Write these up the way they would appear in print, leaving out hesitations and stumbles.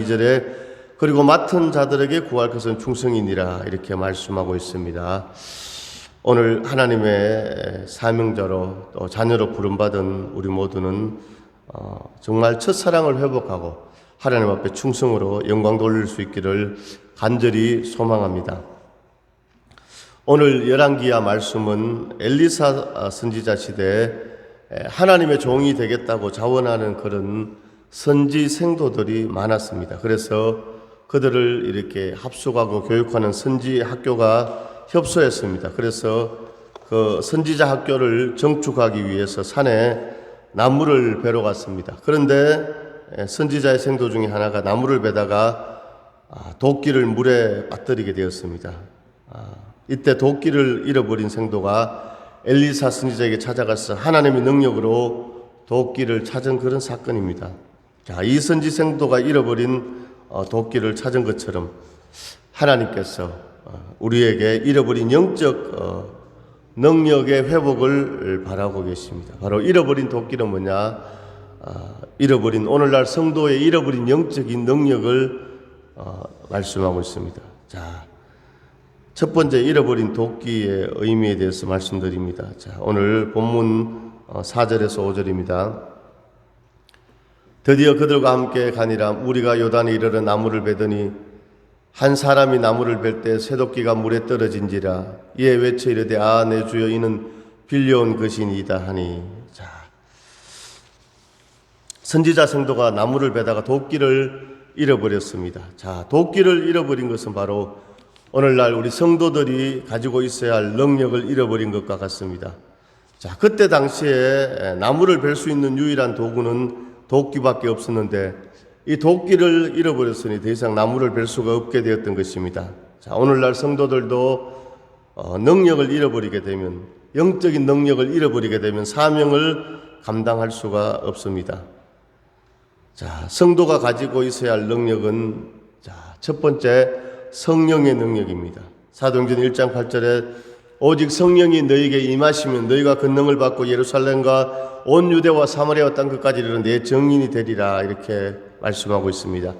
2절에 그리고 맡은 자들에게 구할 것은 충성이니라 이렇게 말씀하고 있습니다. 오늘 하나님의 사명자로 또 자녀로 부름받은 우리 모두는 정말 첫사랑을 회복하고 하나님 앞에 충성으로 영광 돌릴 수 있기를 간절히 소망합니다. 오늘 열왕기야 말씀은 엘리사 선지자 시대에 하나님의 종이 되겠다고 자원하는 그런 선지 생도들이 많았습니다. 그래서 그들을 이렇게 합숙하고 교육하는 선지 학교가 협소했습니다. 그래서 그 선지자 학교를 정축하기 위해서 산에 나무를 베러 갔습니다. 그런데 선지자의 생도 중에 하나가 나무를 베다가 도끼를 물에 빠뜨리게 되었습니다. 이때 도끼를 잃어버린 생도가 엘리사 선지자에게 찾아가서 하나님의 능력으로 도끼를 찾은 그런 사건입니다. 자, 이 선지 생도가 잃어버린 도끼를 찾은 것처럼 하나님께서 우리에게 잃어버린 영적 능력의 회복을 바라고 계십니다. 바로 잃어버린 도끼는 뭐냐? 잃어버린 오늘날 성도의 잃어버린 영적인 능력을 말씀하고 있습니다. 자, 첫 번째 잃어버린 도끼의 의미에 대해서 말씀드립니다. 자, 오늘 본문 4절에서 5절입니다. 드디어 그들과 함께 가니라. 우리가 요단에 이르러 나무를 베더니 한 사람이 나무를 벨 때 쇠도끼가 물에 떨어진지라. 이에 외쳐 이르되 아 내 주여 이는 빌려온 것이니이다 하니. 자, 선지자 생도가 나무를 베다가 도끼를 잃어버렸습니다. 자, 도끼를 잃어버린 것은 바로 오늘날 우리 성도들이 가지고 있어야 할 능력을 잃어버린 것과 같습니다. 자, 그때 당시에 나무를 벨 수 있는 유일한 도구는 도끼밖에 없었는데 이 도끼를 잃어버렸으니 더 이상 나무를 벨 수가 없게 되었던 것입니다. 자, 오늘날 성도들도 능력을 잃어버리게 되면, 영적인 능력을 잃어버리게 되면 사명을 감당할 수가 없습니다. 자, 성도가 가지고 있어야 할 능력은 첫 번째 성령의 능력입니다. 사도행전 1장 8절에 오직 성령이 너희에게 임하시면 너희가 권능을 받고 예루살렘과 온 유대와 사마리아와 땅 끝까지 이르러 내 증인이 되리라 이렇게 말씀하고 있습니다.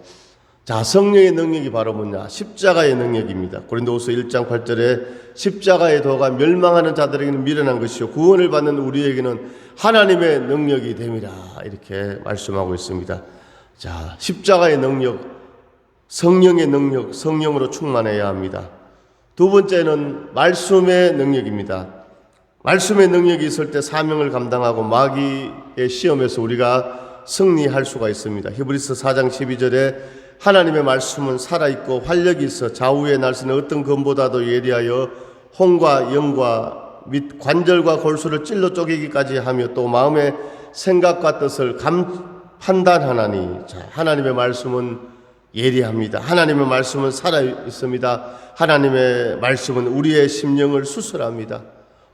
자, 성령의 능력이 바로 뭐냐? 십자가의 능력입니다. 고린도후서 1장 8절에 십자가의 도가 멸망하는 자들에게는 미련한 것이요 구원을 받는 우리에게는 하나님의 능력이 됨이라 이렇게 말씀하고 있습니다. 자, 십자가의 능력, 성령의 능력, 성령으로 충만해야 합니다. 두 번째는 말씀의 능력입니다. 말씀의 능력이 있을 때 사명을 감당하고 마귀의 시험에서 우리가 승리할 수가 있습니다. 히브리서 4장 12절에 하나님의 말씀은 살아있고 활력이 있어 좌우의 날씨는 어떤 검보다도 예리하여 혼과 영과 및 관절과 골수를 찔러 쪼개기까지 하며 또 마음의 생각과 뜻을 판단하나니. 자, 하나님의 말씀은 예리합니다. 하나님의 말씀은 살아있습니다. 하나님의 말씀은 우리의 심령을 수술합니다.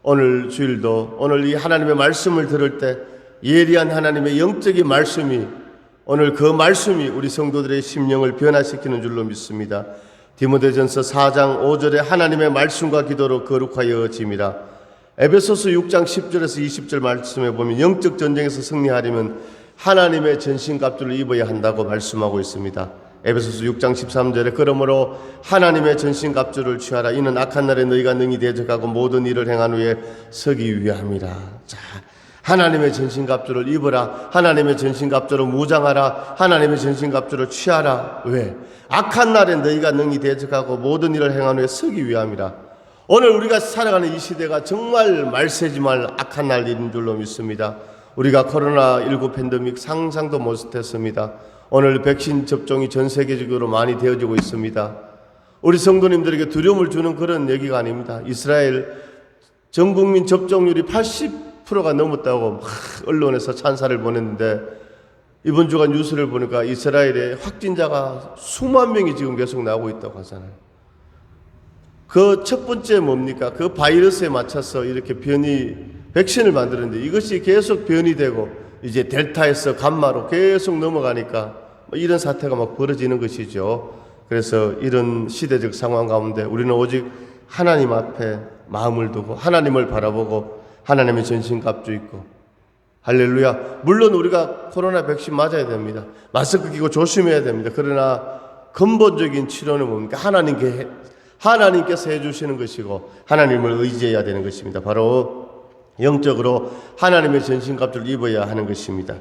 오늘 주일도 오늘 이 하나님의 말씀을 들을 때 예리한 하나님의 영적인 말씀이 오늘 그 말씀이 우리 성도들의 심령을 변화시키는 줄로 믿습니다. 디모데전서 4장 5절에 하나님의 말씀과 기도로 거룩하여짐이라. 에베소서 6장 10절에서 20절 말씀에 보면 영적 전쟁에서 승리하려면 하나님의 전신갑주를 입어야 한다고 말씀하고 있습니다. 에베소서 6장 13절에 그러므로 하나님의 전신갑주를 취하라. 이는 악한 날에 너희가 능히 대적하고 모든 일을 행한 후에 서기 위함이라. 자, 하나님의 전신갑주를 입어라. 하나님의 전신갑주로 무장하라. 하나님의 전신갑주를 취하라. 왜? 악한 날에 너희가 능히 대적하고 모든 일을 행한 후에 서기 위함이라. 오늘 우리가 살아가는 이 시대가 정말 말세지말 악한 날인 줄로 믿습니다. 우리가 코로나19 팬데믹 상상도 못했습니다. 오늘 백신 접종이 전 세계적으로 많이 되어지고 있습니다. 우리 성도님들에게 두려움을 주는 그런 얘기가 아닙니다. 이스라엘 전 국민 접종률이 80%가 넘었다고 막 언론에서 찬사를 보냈는데 이번 주간 뉴스를 보니까 이스라엘의 확진자가 수만 명이 지금 계속 나오고 있다고 하잖아요. 그 첫 번째 뭡니까? 그 바이러스에 맞춰서 이렇게 백신을 만들었는데 이것이 계속 변이 되고 이제 델타에서 감마로 계속 넘어가니까 이런 사태가 막 벌어지는 것이죠. 그래서 이런 시대적 상황 가운데 우리는 오직 하나님 앞에 마음을 두고 하나님을 바라보고 하나님의 전신갑주 입고 할렐루야. 물론 우리가 코로나 백신 맞아야 됩니다. 마스크 끼고 조심해야 됩니다. 그러나 근본적인 치료는 뭡니까? 하나님께서 해주시는 것이고 하나님을 의지해야 되는 것입니다. 바로 영적으로 하나님의 전신갑주를 입어야 하는 것입니다.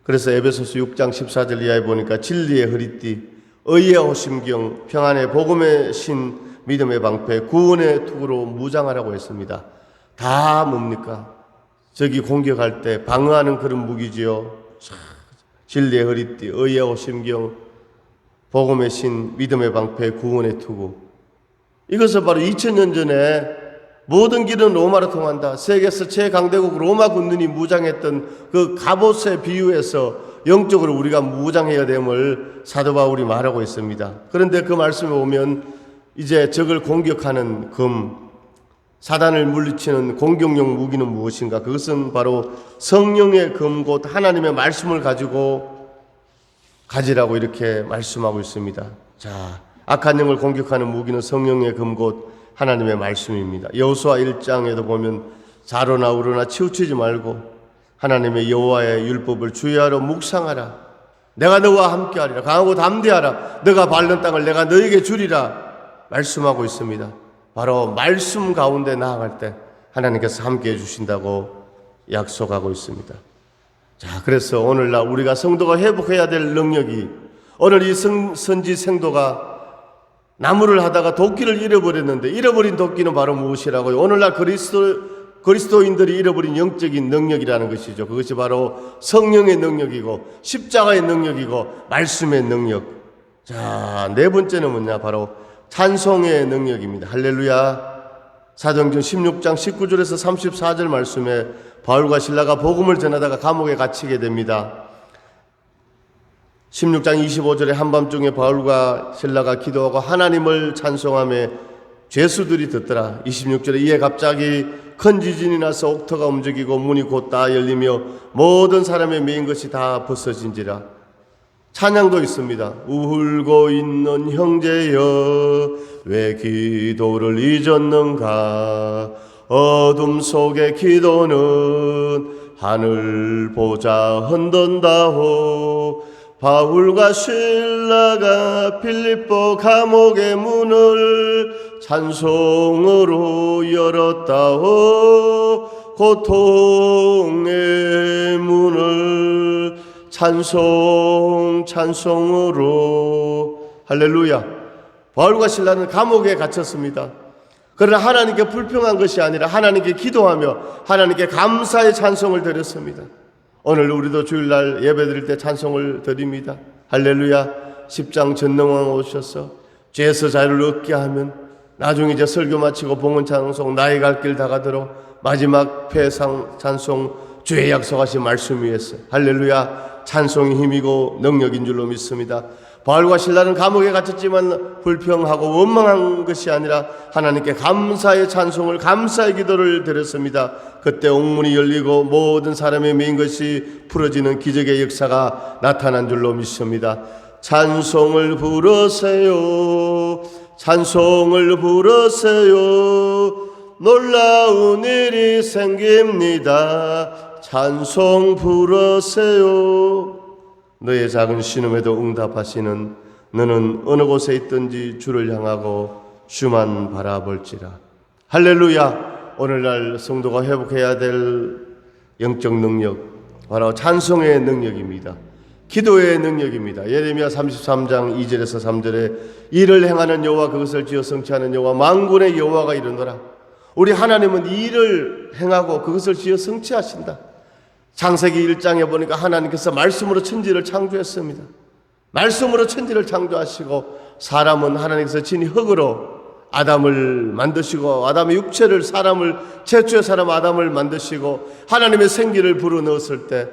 그래서 에베소서 6장 14절 이하에 보니까 진리의 허리띠, 의의 호심경, 평안의 복음의 신, 믿음의 방패, 구원의 투구로 무장하라고 했습니다. 다 뭡니까? 적이 공격할 때 방어하는 그런 무기지요. 진리의 허리띠, 의의 호심경, 복음의 신, 믿음의 방패, 구원의 투구. 이것은 바로 2000년 전에 모든 길은 로마로 통한다. 세계에서 최강대국 로마 군인이 무장했던 그 갑옷에 비유해서 영적으로 우리가 무장해야 됨을 사도 바울이 말하고 있습니다. 그런데 그 말씀에 보면 이제 적을 공격하는 사단을 물리치는 공격용 무기는 무엇인가? 그것은 바로 성령의 검 곧 하나님의 말씀을 가지라고 이렇게 말씀하고 있습니다. 자, 악한 영을 공격하는 무기는 성령의 검 곧 하나님의 말씀입니다. 여호수아 1장에도 보면 자로나 우로나 치우치지 말고 하나님의 여호와의 율법을 주의하러 묵상하라. 내가 너와 함께하리라. 강하고 담대하라. 너가 밟는 땅을 내가 너에게 주리라 말씀하고 있습니다. 바로 말씀 가운데 나아갈 때 하나님께서 함께해 주신다고 약속하고 있습니다. 자, 그래서 오늘날 우리가 성도가 회복해야 될 능력이, 오늘 이 선지 생도가 나무를 하다가 도끼를 잃어버렸는데, 잃어버린 도끼는 바로 무엇이라고요? 오늘날 그리스도인들이 잃어버린 영적인 능력이라는 것이죠. 그것이 바로 성령의 능력이고 십자가의 능력이고 말씀의 능력. 자, 네 번째는 뭐냐? 바로 찬송의 능력입니다. 할렐루야. 사도행전 16장 19절에서 34절 말씀에 바울과 실라가 복음을 전하다가 감옥에 갇히게 됩니다. 16장 25절에 한밤중에 바울과 실라가 기도하고 하나님을 찬송하며 죄수들이 듣더라. 26절에 이에 갑자기 큰 지진이 나서 옥토가 움직이고 문이 곧 다 열리며 모든 사람의 메인 것이 다 벗어진지라. 찬양도 있습니다. 울고 있는 형제여 왜 기도를 잊었는가. 어둠 속의 기도는 하늘 보자 흔든다호. 바울과 실라가 필립보 감옥의 문을 찬송으로 열었다호. 고통의 문을 찬송으로. 할렐루야. 바울과 실라는 감옥에 갇혔습니다. 그러나 하나님께 불평한 것이 아니라 하나님께 기도하며 하나님께 감사의 찬송을 드렸습니다. 오늘 우리도 주일날 예배드릴 때 찬송을 드립니다. 할렐루야. 10장 전능왕 오셔서 죄에서 자유를 얻게 하면 나중에 이제 설교 마치고 봉헌 찬송 나의 갈 길 다가들어 마지막 회상 찬송 주의 약속하신 말씀 위에서 할렐루야. 찬송이 힘이고 능력인 줄로 믿습니다. 바울과 실라는 감옥에 갇혔지만 불평하고 원망한 것이 아니라 하나님께 감사의 찬송을, 감사의 기도를 드렸습니다. 그때 옥문이 열리고 모든 사람의 메인 것이 풀어지는 기적의 역사가 나타난 줄로 믿습니다. 찬송을 부르세요. 찬송을 부르세요. 놀라운 일이 생깁니다. 찬송 부르세요. 너의 작은 신음에도 응답하시는 너는 어느 곳에 있든지 주를 향하고 주만 바라볼지라. 할렐루야. 오늘날 성도가 회복해야 될 영적 능력, 바로 찬송의 능력입니다. 기도의 능력입니다. 예레미야 33장 2절에서 3절에 일을 행하는 여호와 그것을 지어 성취하는 여호와 만군의 여호와가 이르노라. 우리 하나님은 일을 행하고 그것을 지어 성취하신다. 창세기 1장에 보니까 하나님께서 말씀으로 천지를 창조했습니다. 말씀으로 천지를 창조하시고 사람은 하나님께서 친히 흙으로 아담을 만드시고 아담의 육체를 최초의 사람 아담을 만드시고 하나님의 생기를 불어넣었을 때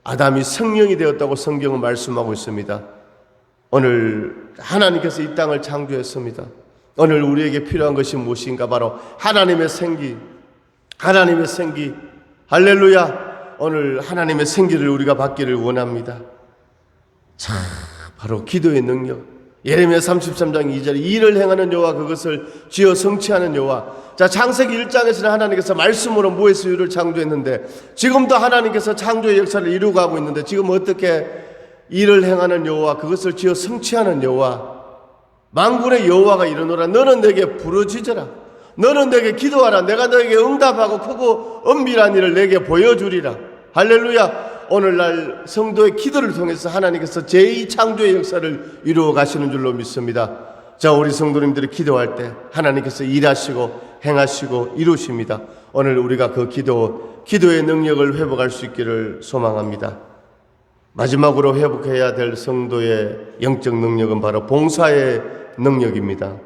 아담이 성령이 되었다고 성경은 말씀하고 있습니다. 오늘 하나님께서 이 땅을 창조했습니다. 오늘 우리에게 필요한 것이 무엇인가? 바로 하나님의 생기, 하나님의 생기. 할렐루야. 오늘 하나님의 생기를 우리가 받기를 원합니다. 자, 바로 기도의 능력. 예레미야 33장 2절에 일을 행하는 여호와 그것을 지어 성취하는 여호와. 자, 창세기 1장에서는 하나님께서 말씀으로 무에서 유를 창조했는데 지금도 하나님께서 창조의 역사를 이루고 가고 있는데 지금 어떻게 일을 행하는 여호와 그것을 지어 성취하는 여호와 만군의 여호와가 이르노라. 너는 내게 부르짖어라. 너는 내게 기도하라. 내가 너에게 응답하고 크고 엄밀한 일을 내게 보여주리라. 할렐루야. 오늘날 성도의 기도를 통해서 하나님께서 제2창조의 역사를 이루어 가시는 줄로 믿습니다. 자, 우리 성도님들이 기도할 때 하나님께서 일하시고 행하시고 이루십니다. 오늘 우리가 그 기도의 능력을 회복할 수 있기를 소망합니다. 마지막으로 회복해야 될 성도의 영적 능력은 바로 봉사의 능력입니다.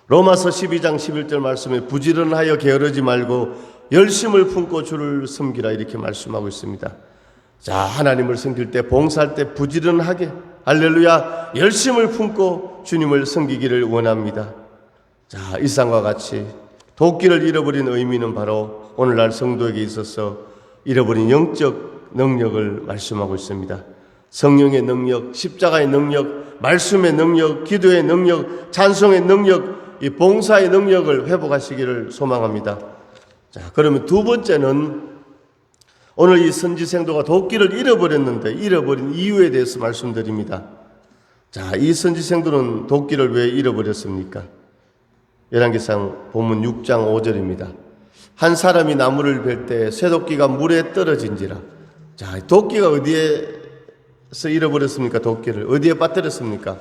로마서 12장 11절 말씀에 부지런하여 게으르지 말고 열심을 품고 주를 섬기라 이렇게 말씀하고 있습니다. 자, 하나님을 섬길 때 봉사할 때 부지런하게 할렐루야 열심을 품고 주님을 섬기기를 원합니다. 자, 이상과 같이 도끼를 잃어버린 의미는 바로 오늘날 성도에게 있어서 잃어버린 영적 능력을 말씀하고 있습니다. 성령의 능력, 십자가의 능력, 말씀의 능력, 기도의 능력, 찬송의 능력, 이 봉사의 능력을 회복하시기를 소망합니다. 자, 그러면 두 번째는 오늘 이 선지생도가 도끼를 잃어버렸는데 잃어버린 이유에 대해서 말씀드립니다. 자, 이 선지생도는 도끼를 왜 잃어버렸습니까? 열왕기상 본문 6장 5절입니다. 한 사람이 나무를 벨 때 쇠도끼가 물에 떨어진지라. 자, 도끼가 어디에서 잃어버렸습니까? 도끼를 어디에 빠뜨렸습니까?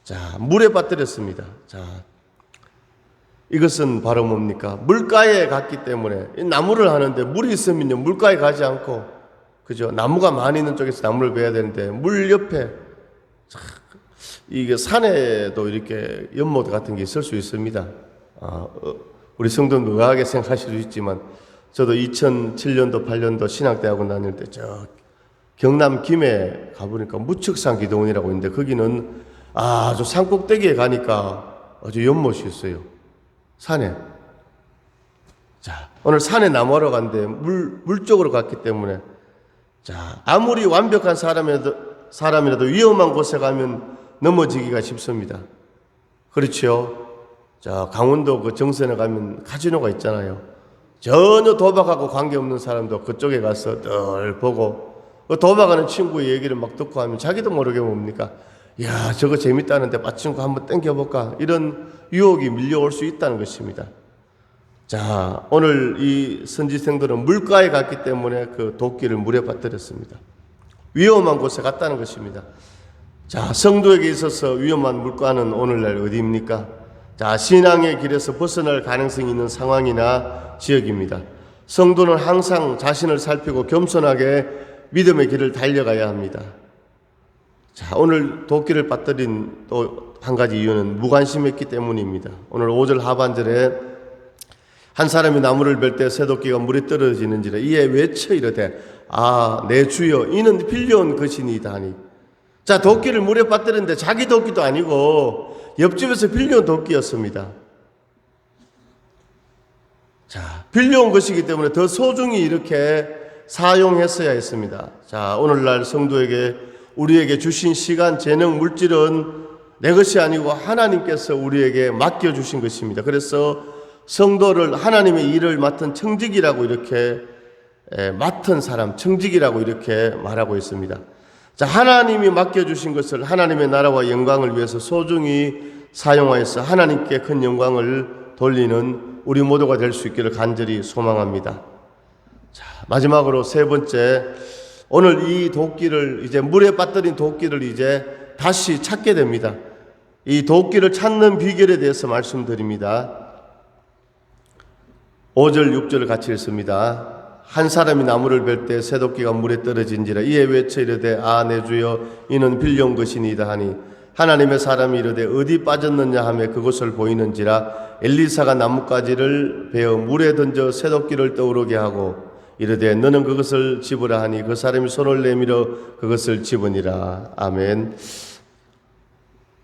자, 물에 빠뜨렸습니다. 자, 이것은 바로 뭡니까? 물가에 갔기 때문에 나무를 하는데 물이 있으면요 물가에 가지 않고 그죠? 나무가 많이 있는 쪽에서 나무를 베야 되는데 물 옆에 이게 산에도 이렇게 연못 같은 게 있을 수 있습니다. 우리 성도는 의아하게 생각하실 수 있지만 저도 2007년도 8년도 신학대학원 다닐 때 저 경남 김해 가보니까 무측산 기도원이라고 있는데 거기는 아주 산꼭대기에 가니까 아주 연못이 있어요. 산에. 자, 오늘 산에 나무하러 갔는데 물 쪽으로 갔기 때문에 자, 아무리 완벽한 사람이라도 위험한 곳에 가면 넘어지기가 쉽습니다. 그렇죠? 자, 강원도 그 정선에 가면 카지노가 있잖아요. 전혀 도박하고 관계없는 사람도 그쪽에 가서 늘 보고 그 도박하는 친구의 얘기를 막 듣고 하면 자기도 모르게 뭡니까? 야, 저거 재밌다는데 빠친구 한번 땡겨볼까? 이런 유혹이 밀려올 수 있다는 것입니다. 자, 오늘 이 선지생들은 물가에 갔기 때문에 그 도끼를 물에 빠뜨렸습니다. 위험한 곳에 갔다는 것입니다. 자, 성도에게 있어서 위험한 물가는 오늘날 어디입니까? 자, 신앙의 길에서 벗어날 가능성이 있는 상황이나 지역입니다. 성도는 항상 자신을 살피고 겸손하게 믿음의 길을 달려가야 합니다. 자, 오늘 도끼를 빠뜨린 또 한 가지 이유는 무관심했기 때문입니다. 오늘 5절 하반절에 한 사람이 나무를 벨 때 쇠도끼가 물에 떨어지는지라 이에 외쳐 이르되 아, 내 주여 이는 빌려온 것이니이다 하니. 자, 도끼를 물에 빠뜨렸는데 자기 도끼도 아니고 옆집에서 빌려온 도끼였습니다. 자, 빌려온 것이기 때문에 더 소중히 이렇게 사용했어야 했습니다. 자, 오늘날 성도에게 우리에게 주신 시간, 재능, 물질은 내 것이 아니고 하나님께서 우리에게 맡겨주신 것입니다. 그래서 성도를 하나님의 일을 맡은 청직이라고 이렇게 맡은 사람, 청직이라고 이렇게 말하고 있습니다. 자, 하나님이 맡겨주신 것을 하나님의 나라와 영광을 위해서 소중히 사용하여서 하나님께 큰 영광을 돌리는 우리 모두가 될 수 있기를 간절히 소망합니다. 자, 마지막으로 세 번째, 오늘 이 도끼를 이제 물에 빠뜨린 도끼를 이제 다시 찾게 됩니다. 이 도끼를 찾는 비결에 대해서 말씀드립니다. 5절 6절을 같이 읽습니다. 한 사람이 나무를 벨 때 쇠도끼가 물에 떨어진지라 이에 외쳐 이르되 아, 내 주여 이는 빌려온 것이니이다 하니 하나님의 사람이 이르되 어디 빠졌느냐 하며 그곳을 보이는지라 엘리사가 나뭇가지를 베어 물에 던져 쇠도끼를 떠오르게 하고 이르되 너는 그것을 집으라 하니 그 사람이 손을 내밀어 그것을 집으니라. 아멘.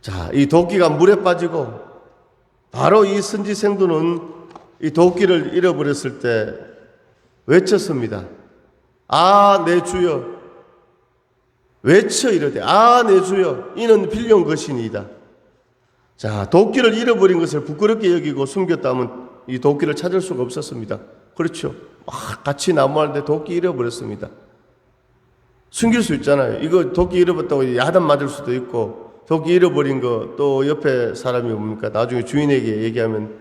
자, 이 도끼가 물에 빠지고 바로 이 선지생도는 이 도끼를 잃어버렸을 때 외쳤습니다. 아, 내 주여. 외쳐 이르되 내 주여 이는 빌려온 것이니이다. 자, 도끼를 잃어버린 것을 부끄럽게 여기고 숨겼다면 이 도끼를 찾을 수가 없었습니다. 그렇죠. 같이 나무하는데 도끼 잃어버렸습니다. 숨길 수 있잖아요. 이거 도끼 잃어버렸다고 야단 맞을 수도 있고, 도끼 잃어버린 거 또 옆에 사람이 뭡니까? 나중에 주인에게 얘기하면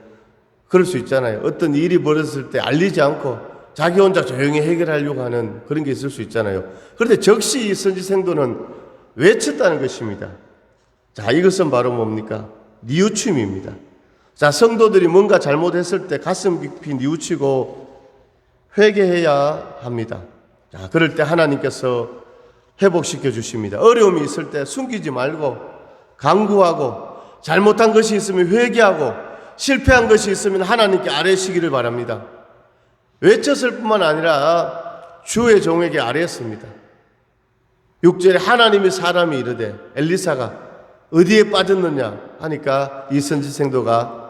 그럴 수 있잖아요. 어떤 일이 벌어졌을 때 알리지 않고 자기 혼자 조용히 해결하려고 하는 그런 게 있을 수 있잖아요. 그런데 즉시 이 선지생도는 외쳤다는 것입니다. 자, 이것은 바로 뭡니까? 뉘우침입니다. 자, 성도들이 뭔가 잘못했을 때 가슴 깊이 뉘우치고 회개해야 합니다. 자, 그럴 때 하나님께서 회복시켜 주십니다. 어려움이 있을 때 숨기지 말고 간구하고, 잘못한 것이 있으면 회개하고, 실패한 것이 있으면 하나님께 아뢰시기를 바랍니다. 외쳤을 뿐만 아니라 주의 종에게 아뢰었습니다. 6절에 하나님이 사람이 이르되 엘리사가 어디에 빠졌느냐 하니까 이 선지생도가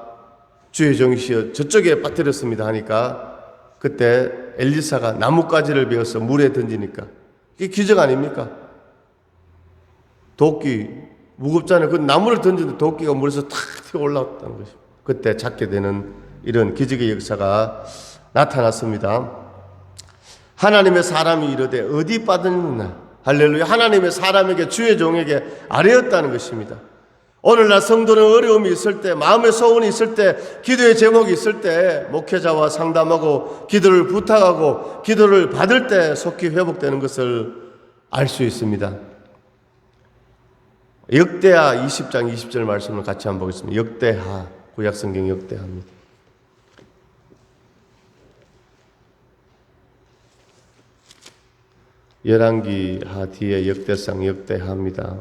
주의 종이시여 저쪽에 빠뜨렸습니다 하니까 그때 엘리사가 나뭇가지를 베어서 물에 던지니까 이게 기적 아닙니까? 도끼 무겁잖아요. 그 나무를 던지는데 도끼가 물에서 탁 튀어 올라왔다는 것입니다. 그때 찾게 되는 이런 기적의 역사가 나타났습니다. 하나님의 사람이 이르되 어디 빠졌느냐. 할렐루야. 하나님의 사람에게 주의 종에게 아뢰었다는 것입니다. 오늘날 성도는 어려움이 있을 때, 마음의 소원이 있을 때, 기도의 제목이 있을 때 목회자와 상담하고 기도를 부탁하고 기도를 받을 때 속히 회복되는 것을 알 수 있습니다. 역대하 20장 20절 말씀을 같이 한번 보겠습니다. 역대하, 구약성경 역대하입니다. 열왕기하 뒤에 역대상 역대하입니다.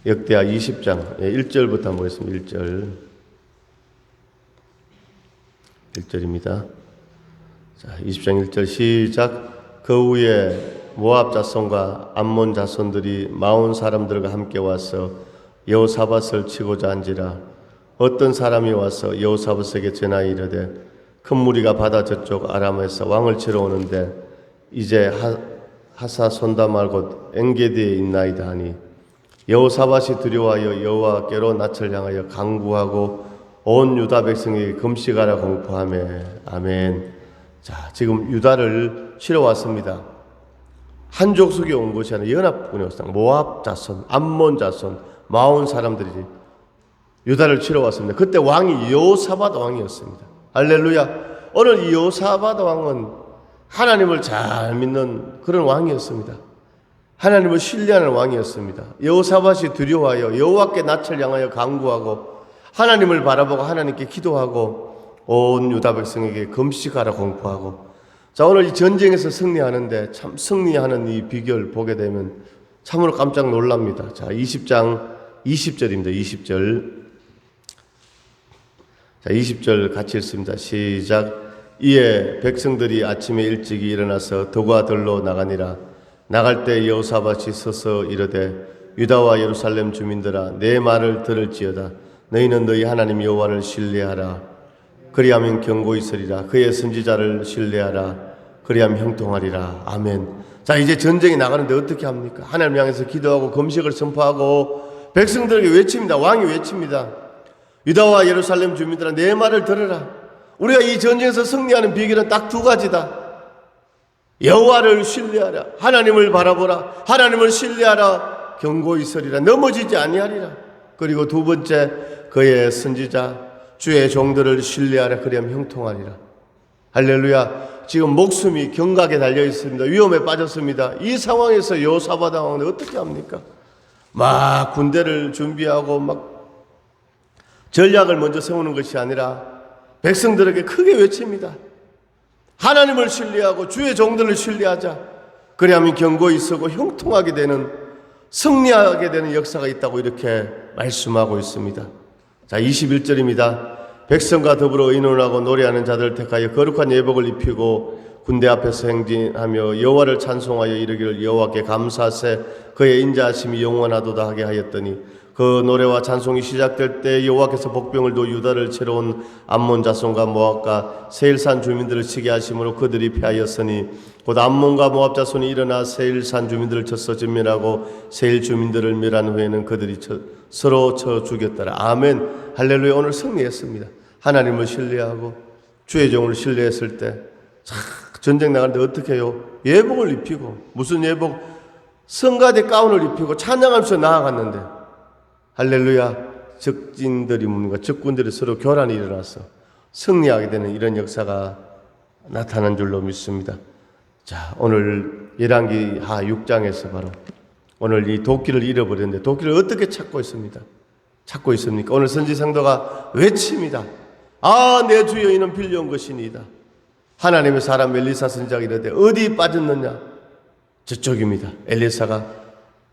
역대하 20장 1절부터 한번 보겠습니다. 1절입니다. 자, 20장 1절 시작. 그 후에 모압 자손과 암몬 자손들이 마온 사람들과 함께 와서 여호사밧을 치고자 한지라. 어떤 사람이 와서 여호사밧에게 전하여 이르되 큰 무리가 바다 저쪽 아람에서 왕을 치러 오는데 이제 하사손담 곧 엔게디에 있나이다 하니 여호사밧이 두려워하여 여호와께로 낯을 향하여 간구하고 온 유다 백성에게 금식하라 공포하며 아멘. 자, 지금 유다를 치러 왔습니다. 한 족속이 온 것이 아니라 연합군이 왔습니다. 모압 자손, 암몬 자손, 마온 사람들이 유다를 치러 왔습니다. 그때 왕이 여호사밧 왕이었습니다. 할렐루야. 오늘 이 여호사밧 왕은 하나님을 잘 믿는 그런 왕이었습니다. 하나님을 신뢰하는 왕이었습니다. 여호사밧이 두려워하여 여호와께 낯을 향하여 간구하고 하나님을 바라보고 하나님께 기도하고 온 유다 백성에게 금식하라 공포하고. 자, 오늘 이 전쟁에서 승리하는데 참 승리하는 이 비결 보게 되면 참으로 깜짝 놀랍니다. 자, 20장 20절입니다. 20절. 자, 20절 같이 읽습니다. 시작. 이에 백성들이 아침에 일찍이 일어나서 덕과 들로 나가니라. 나갈 때 여호사밧이 서서 이르되 유다와 예루살렘 주민들아 내 말을 들을지어다. 너희는 너희 하나님 여호와를 신뢰하라. 그리하면 경고히 서리라. 그의 선지자를 신뢰하라. 그리하면 형통하리라. 아멘. 자, 이제 전쟁이 나가는데 어떻게 합니까? 하나님 향해서 기도하고 금식을 선포하고 백성들에게 외칩니다. 왕이 외칩니다. 유다와 예루살렘 주민들아 내 말을 들으라. 우리가 이 전쟁에서 승리하는 비결은 딱 두 가지다. 여호와를 신뢰하라. 하나님을 바라보라. 하나님을 신뢰하라. 경고히 서리라. 넘어지지 아니하리라. 그리고 두 번째, 그의 선지자 주의 종들을 신뢰하라. 그리하면 형통하리라. 할렐루야. 지금 목숨이 경각에 달려 있습니다. 위험에 빠졌습니다. 이 상황에서 여호사밧 왕은 어떻게 합니까? 막 군대를 준비하고 막 전략을 먼저 세우는 것이 아니라 백성들에게 크게 외칩니다. 하나님을 신뢰하고 주의 종들을 신뢰하자. 그리하면 경고히 서고 형통하게 되는, 승리하게 되는 역사가 있다고 이렇게 말씀하고 있습니다. 자, 21절입니다. 백성과 더불어 의논하고 노래하는 자들을 택하여 거룩한 예복을 입히고 군대 앞에서 행진하며 여호와를 찬송하여 이르기를 여호와께 감사하세 그의 인자하심이 영원하도다 하게 하였더니 그 노래와 찬송이 시작될 때 여호와께서 복병을 도 유다를 채로 온 암몬 자손과 모압과 세일산 주민들을 치게 하심으로 그들이 패하였으니 곧 암몬과 모압 자손이 일어나 세일산 주민들을 쳐서 진멸하고 세일 주민들을 멸한 후에는 그들이 서로 쳐 죽였더라. 아멘. 할렐루야. 오늘 승리했습니다. 하나님을 신뢰하고 주의 종을 신뢰했을 때 전쟁 나가는데 어떻게 해요? 예복을 입히고, 무슨 예복? 성가대 가운을 입히고 찬양하면서 나아갔는데 할렐루야. 적진들이 뭡니까? 적군들이 서로 교란이 일어나서 승리하게 되는 이런 역사가 나타난 줄로 믿습니다. 자, 오늘 열왕기하 6장에서 바로 오늘 이 도끼를 잃어버렸는데 도끼를 어떻게 찾고 있습니다? 찾고 있습니까? 오늘 선지 성도가 외칩니다. 아, 내 주여 이는 빌려온 것이니이다. 하나님의 사람 엘리사 선지자가 이르되 어디 빠졌느냐? 저쪽입니다. 엘리사가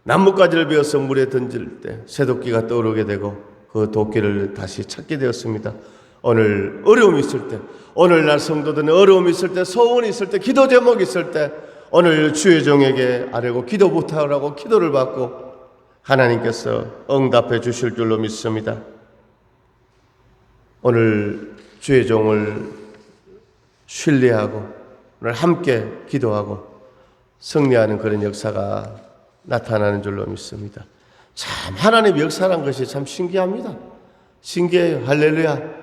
나뭇가지를 베어서 물에 던질 때 새도끼가 떠오르게 되고 그 도끼를 다시 찾게 되었습니다. 오늘 어려움이 있을 때, 오늘날 성도들은 어려움이 있을 때, 소원이 있을 때, 기도 제목이 있을 때 오늘 주의 종에게 아뢰고 기도 부탁을 기도를 받고 하나님께서 응답해 주실 줄로 믿습니다. 오늘 주의 종을 신뢰하고 오늘 함께 기도하고 승리하는 그런 역사가 나타나는 줄로 믿습니다. 참 하나님의 역사란 것이 참 신기합니다. 신기해요. 할렐루야.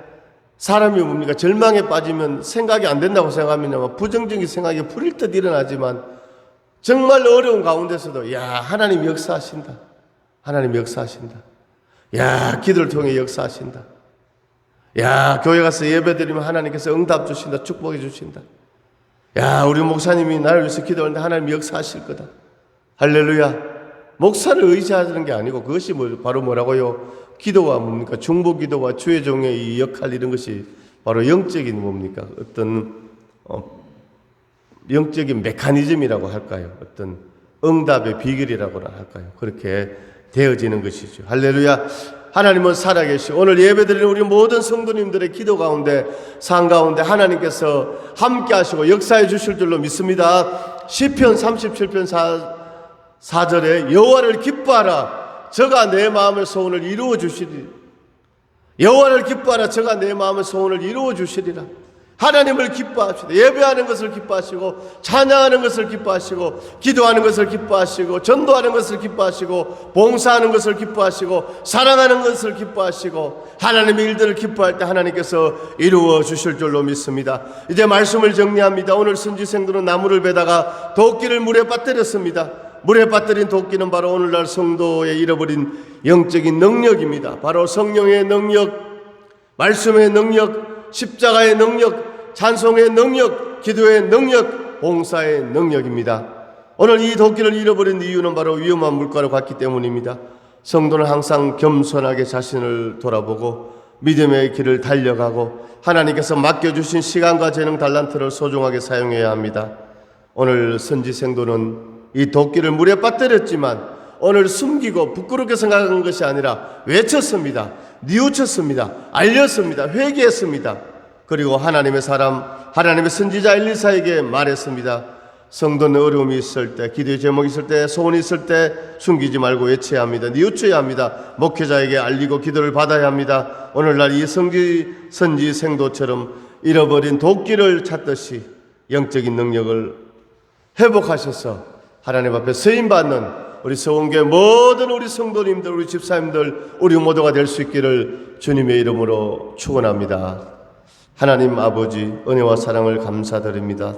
사람이 뭡니까? 절망에 빠지면 생각이 안 된다고 생각하면 부정적인 생각이 불일 듯 일어나지만 정말 어려운 가운데서도 야, 하나님 역사하신다. 하나님 역사하신다. 야, 기도를 통해 역사하신다. 야, 교회 가서 예배드리면 하나님께서 응답 주신다. 축복해 주신다. 야, 우리 목사님이 나를 위해서 기도하는데 하나님 역사하실 거다. 할렐루야. 목사를 의지하는 게 아니고 그것이 바로 뭐라고요? 기도와 뭡니까? 중보 기도와 주의 종의 이 역할 이런 것이 바로 영적인 뭡니까? 어떤 영적인 메커니즘이라고 할까요? 어떤 응답의 비결이라고나 할까요? 그렇게 되어지는 것이죠. 할렐루야. 하나님은 살아계시고 오늘 예배드리는 우리 모든 성도님들의 기도 가운데 상 가운데 하나님께서 함께 하시고 역사해 주실 줄로 믿습니다. 시편 37편 4절에 여호와를 기뻐하라 저가 내 마음의 소원을 이루어 주시리라. 여호와를 기뻐하라 저가 내 마음의 소원을 이루어 주시리라. 하나님을 기뻐합시다. 예배하는 것을 기뻐하시고 찬양하는 것을 기뻐하시고 기도하는 것을 기뻐하시고 전도하는 것을 기뻐하시고 봉사하는 것을 기뻐하시고 사랑하는 것을 기뻐하시고 하나님의 일들을 기뻐할 때 하나님께서 이루어 주실 줄로 믿습니다. 이제 말씀을 정리합니다. 오늘 선지생들은 나무를 베다가 도끼를 물에 빠뜨렸습니다. 물에 빠뜨린 도끼는 바로 오늘날 성도의 잃어버린 영적인 능력입니다. 바로 성령의 능력, 말씀의 능력, 십자가의 능력, 찬송의 능력, 기도의 능력, 봉사의 능력입니다. 오늘 이 도끼를 잃어버린 이유는 바로 위험한 물가로 갔기 때문입니다. 성도는 항상 겸손하게 자신을 돌아보고 믿음의 길을 달려가고 하나님께서 맡겨주신 시간과 재능, 달란트를 소중하게 사용해야 합니다. 오늘 선지생도는 이 도끼를 물에 빠뜨렸지만 오늘 숨기고 부끄럽게 생각한 것이 아니라 외쳤습니다. 뉘우쳤습니다. 알렸습니다. 회개했습니다. 그리고 하나님의 사람, 하나님의 선지자 엘리사에게 말했습니다. 성도는 어려움이 있을 때, 기도의 제목이 있을 때, 소원이 있을 때 숨기지 말고 외쳐야 합니다. 뉘우쳐야 합니다. 목회자에게 알리고 기도를 받아야 합니다. 오늘날 이 선지 생도처럼 잃어버린 도끼를 찾듯이 영적인 능력을 회복하셔서 하나님 앞에 쓰임받는 우리 서원교회 모든 우리 성도님들, 우리 집사님들, 우리 모두가 될 수 있기를 주님의 이름으로 축원합니다. 하나님 아버지 은혜와 사랑을 감사드립니다.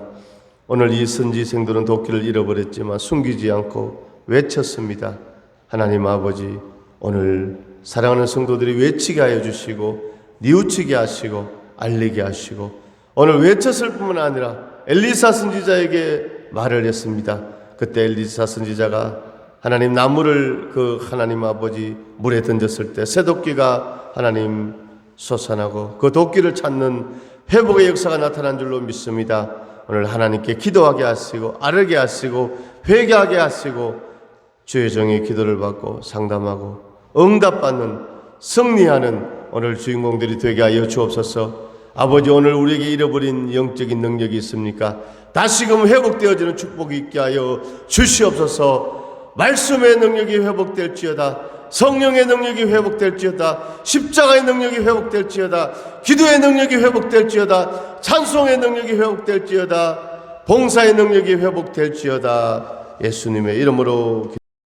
오늘 이 선지생들은 도끼를 잃어버렸지만 숨기지 않고 외쳤습니다. 하나님 아버지 오늘 사랑하는 성도들이 외치게 하여 주시고 뉘우치게 하시고 알리게 하시고 오늘 외쳤을 뿐만 아니라 엘리사 선지자에게 말을 했습니다. 그때 엘리사 선지자가 하나님 나무를 그 하나님 아버지 물에 던졌을 때 새도끼가 하나님 솟아나고 그 도끼를 찾는 회복의 역사가 나타난 줄로 믿습니다. 오늘 하나님께 기도하게 하시고 아르게 하시고 회개하게 하시고 주의 종의 기도를 받고 상담하고 응답받는 승리하는 오늘 주인공들이 되게 하여 주옵소서. 아버지 오늘 우리에게 잃어버린 영적인 능력이 있습니까? 다시금 회복되어지는 축복이 있게 하여 주시옵소서. 말씀의 능력이 회복될지어다. 성령의 능력이 회복될지어다. 십자가의 능력이 회복될지어다. 기도의 능력이 회복될지어다. 찬송의 능력이 회복될지어다. 봉사의 능력이 회복될지어다. 예수님의 이름으로 기도합니다.